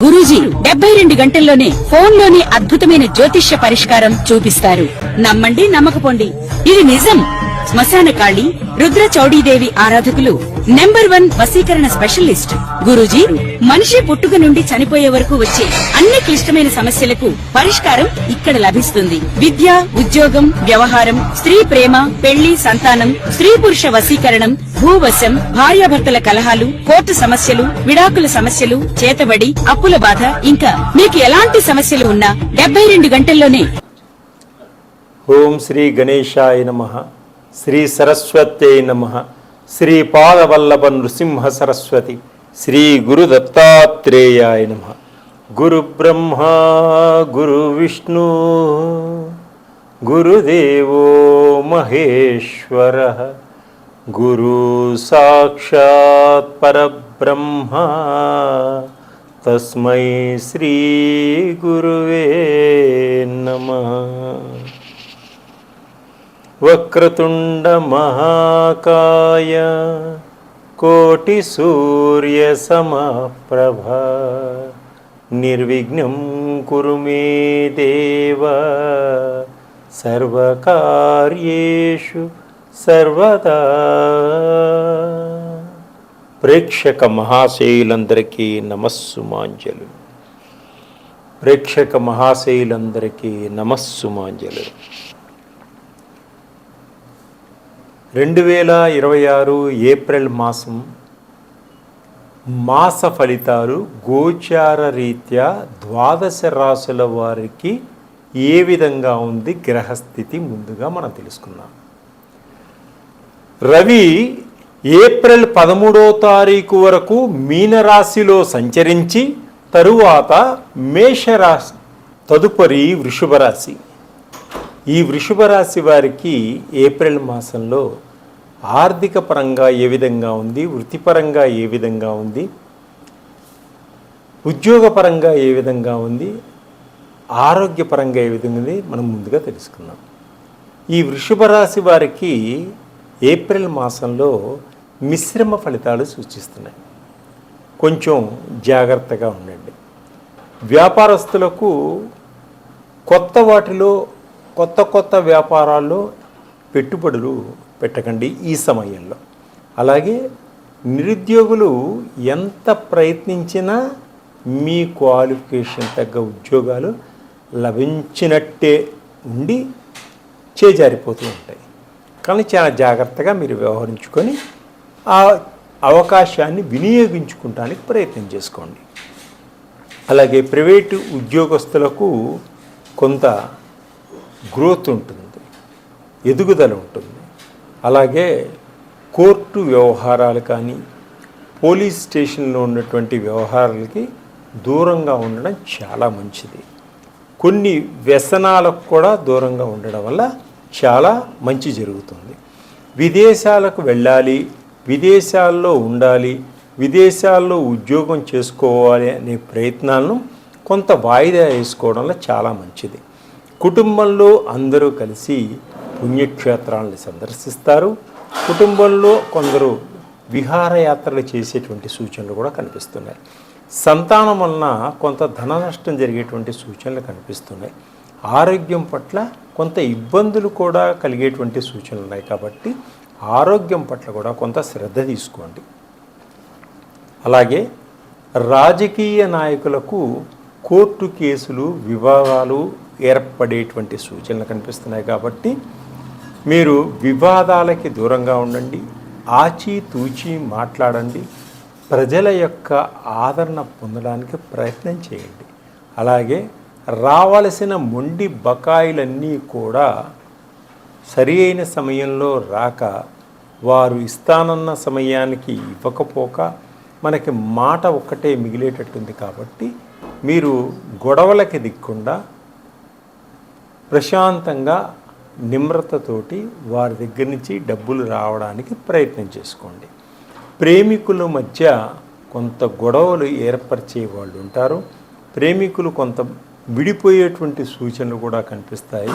గురూజీ 72 గంటల్లోనే ఫోన్లోని అద్భుతమైన జ్యోతిష్య పరిష్కారం చూపిస్తారు. నమ్మండి, నమ్మకపోండి, ఇది నిజం. శ్మశాన కాళి రుద్ర చౌడీదేవి ఆరాధకులు నంబర్ 1 వశీకరణ స్పెషలిస్ట్ గురూజీ. మనిషి పుట్టుక నుండి చనిపోయే వరకు వచ్చే అన్ని క్లిష్టమైన సమస్యలకు పరిష్కారం ఇక్కడ లభిస్తుంది. విద్య, ఉద్యోగం, వ్యవహారం, స్త్రీ ప్రేమ, పెళ్లి, సంతానం, స్త్రీ పురుష వశీకరణం, భూవశం, భార్యాభర్తల కలహాలు, కోర్టు సమస్యలు, విడాకుల సమస్యలు, చేతబడి, అప్పుల బాధ, ఇంకా మీకు ఎలాంటి సమస్యలు ఉన్నా 72 గంటల్లోనే. ఓం శ్రీ గణేశాయ నమః. శ్రీ సరస్వత్యై నమః. శ్రీ పాదవల్లభ నృసింహ సరస్వతి. శ్రీ గురు దత్తాత్రేయాయ నమః. గురు బ్రహ్మ గురు విష్ణు గురుదేవో మహేశ్వర గురు సాక్షాత్ పరబ్రహ్మ తస్మై శ్రీ గురువే నమః. వక్రతుండ మహాకాయ కోటి సూర్య సమప్రభ నిర్విఘ్నం కురు మే దేవ సర్వకార్యేషు సర్వదా. ప్రేక్షక మహాశయులందరికీ నమస్సుమాంజలు. ప్రేక్షక మహాశయులందరికీ నమస్సుమాంజలు. 2026 ఏప్రిల్ మాస ఫలితాలు గోచార రీత్యా ద్వాదశ రాశుల వారికి ఏ విధంగా ఉంది గ్రహస్థితి ముందుగా మనం తెలుసుకున్నాం. రవి ఏప్రిల్ 13వ తారీఖు వరకు మీనరాశిలో సంచరించి తరువాత మేషరాశి, తదుపరి వృషభ రాశి. ఈ వృషభ రాశి వారికి ఏప్రిల్ మాసంలో ఆర్థిక పరంగా ఏ విధంగా ఉంది, వృత్తిపరంగా ఏ విధంగా ఉంది, ఉద్యోగపరంగా ఏ విధంగా ఉంది, ఆరోగ్యపరంగా ఏ విధంగా ఉంది మనం ముందుగా తెలుసుకుందాం. ఈ వృషభ రాశి వారికి ఏప్రిల్ మాసంలో మిశ్రమ ఫలితాలు సూచిస్తున్నాయి. కొంచెం జాగ్రత్తగా ఉండండి. వ్యాపారస్తులకు కొత్త వాటిలో కొత్త వ్యాపారాల్లో పెట్టుబడులు పెట్టకండి ఈ సమయంలో. అలాగే నిరుద్యోగులు ఎంత ప్రయత్నించినా మీ క్వాలిఫికేషన్ తగ్గ ఉద్యోగాలు లభించినట్టే ఉండి చేజారిపోతూ ఉంటాయి. కానీ చాలా జాగ్రత్తగా మీరు వ్యవహరించుకొని ఆ అవకాశాన్ని వినియోగించుకోవడానికి ప్రయత్నం చేసుకోండి. అలాగే ప్రైవేటు ఉద్యోగస్తులకు కొంత గ్రోత్ ఉంటుంది, ఎదుగుదల ఉంటుంది. అలాగే కోర్టు వ్యవహారాలు కానీ పోలీస్ స్టేషన్లో ఉన్నటువంటి వ్యవహారాలకి దూరంగా ఉండడం చాలా మంచిది. కొన్ని వ్యసనాలకు కూడా దూరంగా ఉండడం వల్ల చాలా మంచి జరుగుతుంది. విదేశాలకు వెళ్ళాలి, విదేశాల్లో ఉండాలి, విదేశాల్లో ఉద్యోగం చేసుకోవాలి అనే ప్రయత్నాలను కొంత వాయిదా వేసుకోవడంలో చాలా మంచిది. కుటుంబంలో అందరూ కలిసి పుణ్యక్షేత్రాలను సందర్శిస్తారు. కుటుంబంలో కొందరు విహారయాత్రలు చేసేటువంటి సూచనలు కూడా కనిపిస్తున్నాయి. సంతానం వలన కొంత ధన నష్టం జరిగేటువంటి సూచనలు కనిపిస్తున్నాయి. ఆరోగ్యం పట్ల కొంత ఇబ్బందులు కూడా కలిగేటువంటి సూచనలు ఉన్నాయి. కాబట్టి ఆరోగ్యం పట్ల కూడా కొంత శ్రద్ధ తీసుకోండి. అలాగే రాజకీయ నాయకులకు కోర్టు కేసులు, వివాదాలు ఏర్పడేటువంటి సూచనలు కనిపిస్తున్నాయి. కాబట్టి మీరు వివాదాలకి దూరంగా ఉండండి, ఆచితూచి మాట్లాడండి, ప్రజల యొక్క ఆదరణ పొందడానికి ప్రయత్నం చేయండి. అలాగే రావలసిన మొండి బకాయిలన్నీ కూడా సరి అయిన సమయంలో రాక, వారు ఇస్తానన్న సమయానికి ఇవ్వకపోక మనకి మాట ఒక్కటే మిగిలేటట్టుంది. కాబట్టి మీరు గొడవలకి దిక్కుండా ప్రశాంతంగా నిమ్రతతోటి వారి దగ్గర నుంచి డబ్బులు రావడానికి ప్రయత్నం చేసుకోండి. ప్రేమికుల మధ్య కొంత గొడవలు ఏర్పరిచే వాళ్ళు ఉంటారు. ప్రేమికులు కొంత విడిపోయేటువంటి సూచనలు కూడా కనిపిస్తాయి.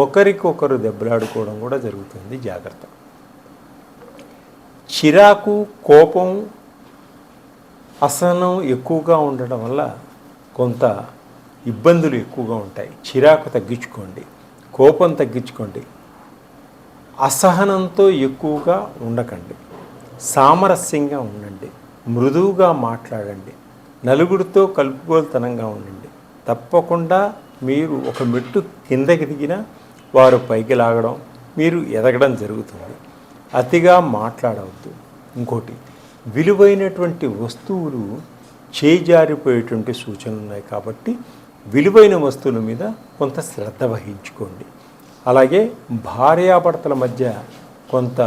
ఒకరికొకరు దెబ్బలాడుకోవడం కూడా జరుగుతుంది. జాగ్రత్త. చిరాకు, కోపం, అసహనం ఎక్కువగా ఉండడం వల్ల కొంత ఇబ్బందులు ఎక్కువగా ఉంటాయి. చిరాకు తగ్గించుకోండి, కోపం తగ్గించుకోండి, అసహనంతో ఎక్కువగా ఉండకండి, సామరస్యంగా ఉండండి, మృదువుగా మాట్లాడండి, నలుగురితో కలుపుగోలుతనంగా ఉండండి. తప్పకుండా మీరు ఒక మెట్టు కిందకి దిగినా వారు పైకి లాగడం, మీరు ఎదగడం జరుగుతుంది. అతిగా మాట్లాడవద్దు. ఇంకోటి, విలువైనటువంటి వస్తువులు చేజారిపోయేటువంటి సూచనలు ఉన్నాయి కాబట్టి విలువైన వస్తువుల మీద కొంత శ్రద్ధ వహించుకోండి. అలాగే భార్యాభర్తల మధ్య కొంత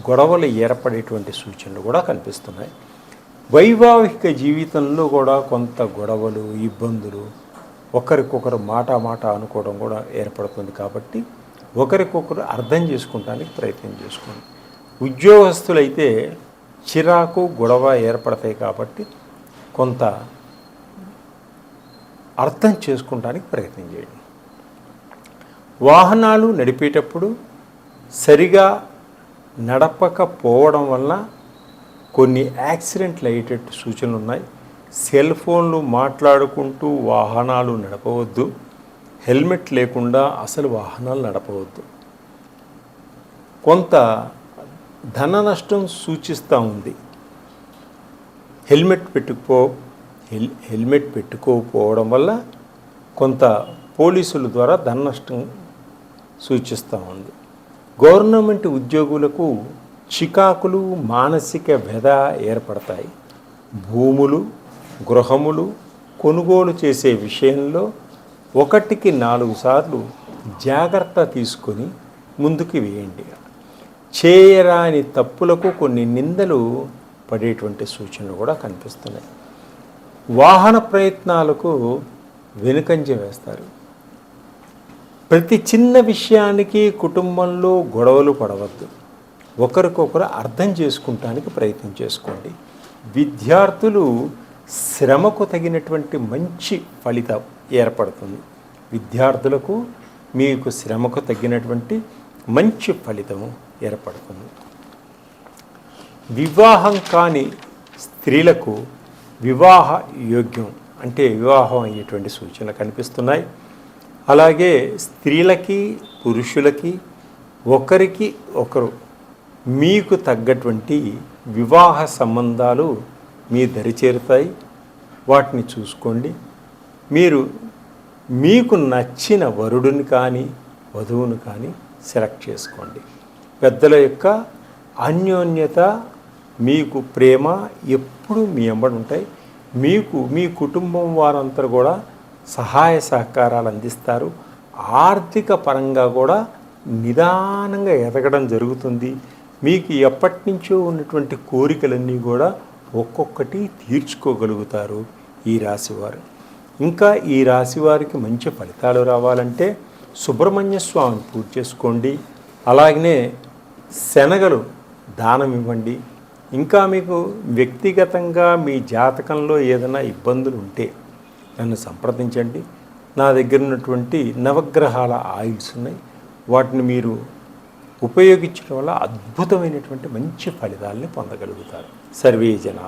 గొడవలు ఏర్పడేటువంటి సూచనలు కూడా కనిపిస్తున్నాయి. వైవాహిక జీవితంలో కూడా కొంత గొడవలు, ఇబ్బందులు, ఒకరికొకరు మాట అనుకోవడం కూడా ఏర్పడుతుంది కాబట్టి ఒకరికొకరు అర్థం చేసుకోవడానికి ప్రయత్నం చేసుకోండి. ఉద్యోగస్తులైతే చిరాకు, గొడవ ఏర్పడతాయి కాబట్టి కొంత అర్థం చేసుకోవడానికి ప్రయత్నం చేయండి. వాహనాలు నడిపేటప్పుడు సరిగా నడపకపోవడం వల్ల కొన్ని యాక్సిడెంట్లు అయ్యేటట్టు సూచనలు ఉన్నాయి. సెల్ ఫోన్లు మాట్లాడుకుంటూ వాహనాలు నడపవద్దు. హెల్మెట్ లేకుండా అసలు వాహనాలు నడపవద్దు. కొంత ధన నష్టం సూచిస్తూ ఉంది. హెల్మెట్ పెట్టుకోకపోవడం వల్ల కొంత పోలీసుల ద్వారా ధన నష్టం సూచిస్తూ ఉంది. గవర్నమెంట్ ఉద్యోగులకు చికాకులు, మానసిక వ్యధ ఏర్పడతాయి. భూములు, గృహములు కొనుగోలు చేసే విషయంలో 1కి 4 సార్లు జాగ్రత్త తీసుకొని ముందుకు వేయండి. చేయరాని తప్పులకు కొన్ని నిందలు పడేటువంటి సూచనలు కూడా కనిపిస్తున్నాయి. వాహన ప్రయత్నాలకు వెనుకంజ వేస్తారు. ప్రతి చిన్న విషయానికి కుటుంబంలో గొడవలు పడవద్దు. ఒకరికొకరు అర్థం చేసుకుంటానికి ప్రయత్నం చేసుకోండి. విద్యార్థులు శ్రమకు తగినటువంటి మంచి ఫలితం ఏర్పడుతుంది. విద్యార్థులకు మీకు శ్రమకు తగినటువంటి మంచి ఫలితం ఏర్పడుతుంది. వివాహం కాని స్త్రీలకు వివాహ యోగ్యం అంటే వివాహం అయ్యేటువంటి సూచనలు కనిపిస్తున్నాయి. అలాగే స్త్రీలకి, పురుషులకి ఒకరికి ఒకరు మీకు తగ్గటువంటి వివాహ సంబంధాలు మీ దరి చేరుతాయి. వాటిని చూసుకోండి. మీకు నచ్చిన వరుడుని కానీ వధువును కానీ సెలెక్ట్ చేసుకోండి. పెద్దల యొక్క అన్యోన్యత, మీకు ప్రేమ ఎప్పుడు మీ వెంబడి ఉంటాయి. మీ కుటుంబం వారంతా కూడా సహాయ సహకారాలు అందిస్తారు. ఆర్థిక పరంగా కూడా నిదానంగా ఎదగడం జరుగుతుంది. మీకు ఎప్పటి నుంచో ఉన్నటువంటి కోరికలన్నీ కూడా ఒక్కొక్కటి తీర్చుకోగలుగుతారు ఈ రాశివారు. ఇంకా ఈ రాశివారికి మంచి ఫలితాలు రావాలంటే సుబ్రహ్మణ్య స్వామిని పూజ చేసుకోండి. అలాగనే శనగలు దానం ఇవ్వండి. ఇంకా మీకు వ్యక్తిగతంగా మీ జాతకంలో ఏదైనా ఇబ్బందులు ఉంటే నన్ను సంప్రదించండి. నా దగ్గర ఉన్నటువంటి నవగ్రహాల ఆయిల్స్ ఉన్నాయి. వాటిని మీరు ఉపయోగించడం వల్ల అద్భుతమైనటువంటి మంచి ఫలితాలని పొందగలుగుతారు. సర్వే జనా